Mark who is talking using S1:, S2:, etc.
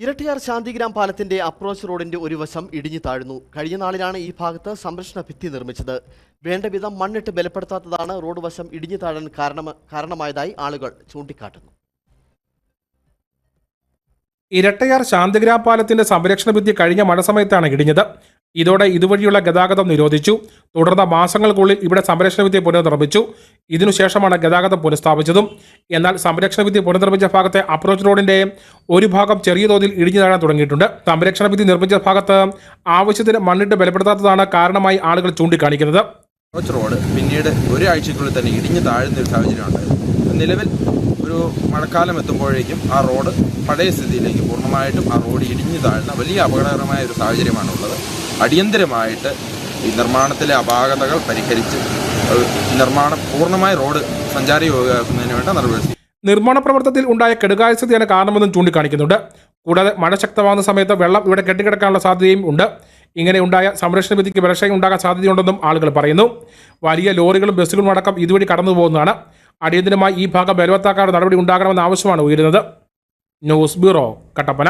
S1: ഇരട്ടിയാർ ശാന്തിഗ്രാം പാലത്തിന്റെ അപ്രോച്ച് റോഡിന്റെ ഒരു വശം ഇടിഞ്ഞു താഴ്ന്നു. കഴിഞ്ഞ നാളിലാണ് ഈ ഭാഗത്ത് സംരക്ഷണ ഭിത്തി നിർമ്മിച്ചത്. വേണ്ട വിധം മണ്ണിട്ട് ബലപ്പെടുത്താത്തതാണ് റോഡ് വശം ഇടിഞ്ഞു താഴാൻ കാരണമായതായി ആളുകൾ ചൂണ്ടിക്കാട്ടുന്നു.
S2: ഇരട്ടയാർ ശാന്തിഗ്രാം പാലത്തിന്റെ സംരക്ഷണ ഭിത്തി കഴിഞ്ഞ മഴ സമയത്താണ് ഇടിഞ്ഞത്. ഇതോടെ ഇതുവഴിയുള്ള ഗതാഗതം നിരോധിച്ചു. തുടർന്ന് മാസങ്ങൾക്കുള്ളിൽ ഇവിടെ സംരക്ഷണ ഭിത്തി പുനർനിർമ്മിച്ചു. ഇതിനുശേഷമാണ് ഗതാഗതം പുനഃസ്ഥാപിച്ചതും. എന്നാൽ സംരക്ഷണ ഭിത്തി പുനർനിർമ്മിച്ച ഭാഗത്തെ അപ്രോച്ച് റോഡിന്റെ ഒരു ഭാഗം ചെറിയ തോതിൽ ഇടിഞ്ഞു താഴാൻ തുടങ്ങിയിട്ടുണ്ട്. സംരക്ഷണ ഭിത്തി നിർമ്മിച്ച ഭാഗത്ത് ആവശ്യത്തിന് മണ്ണിട്ട് ബലപ്പെടുത്താത്തതാണ് കാരണമായി ആളുകൾ ചൂണ്ടിക്കാണിക്കുന്നത്.
S3: അപ്രോച്ച് റോഡ് പിന്നീട് ഒരാഴ്ചയ്ക്കുള്ളിൽ തന്നെ ഇടിഞ്ഞു താഴുന്ന ഒരു സാഹചര്യമുണ്ട്. നിലവിൽ ഒരു മഴക്കാലം എത്തുമ്പോഴേക്കും ആ റോഡ് പഴയ സ്ഥിതിയിലേക്ക് പൂർണ്ണമായിട്ടും ആ റോഡ് ഇടിഞ്ഞു താഴ്ന്ന വലിയ അപകടകരമായ ഒരു സാഹചര്യമാണുള്ളത്. അടിയന്തരമായിട്ട് ഈ നിർമ്മാണത്തിലെ അപാകതകൾ പരിഹരിച്ച് നിർമ്മാണം പൂർണ്ണമായി റോഡ് സഞ്ചാരയോഗ്യമാക്കുന്നതിന് വേണ്ട നടപടി.
S2: നിർമ്മാണ പ്രവർത്തനത്തിൽ ഉണ്ടായ കെടുകാര്യസ്ഥതയാണ് കാരണമെന്നും ചൂണ്ടിക്കാണിക്കുന്നുണ്ട്. കൂടാതെ മഴ ശക്തമാകുന്ന സമയത്ത് വെള്ളം ഇവിടെ കെട്ടിക്കിടക്കാനുള്ള സാധ്യതയും ഉണ്ട്. ഇങ്ങനെ ഉണ്ടായ സംരക്ഷണ ഭിത്തിക്ക് ബലക്ഷയം ഉണ്ടാകാൻ സാധ്യതയുണ്ടെന്നും ആളുകൾ പറയുന്നു. വലിയ ലോറികളും ബസ്സുകളും അടക്കം ഇതുവഴി കടന്നു പോകുന്നതാണ്. അടിയന്തരമായി ഈ ഭാഗം ബലവത്താക്കാനുള്ള നടപടി ഉണ്ടാകണമെന്ന ആവശ്യമാണ് ഉയരുന്നത്. News bureau, Kattappana.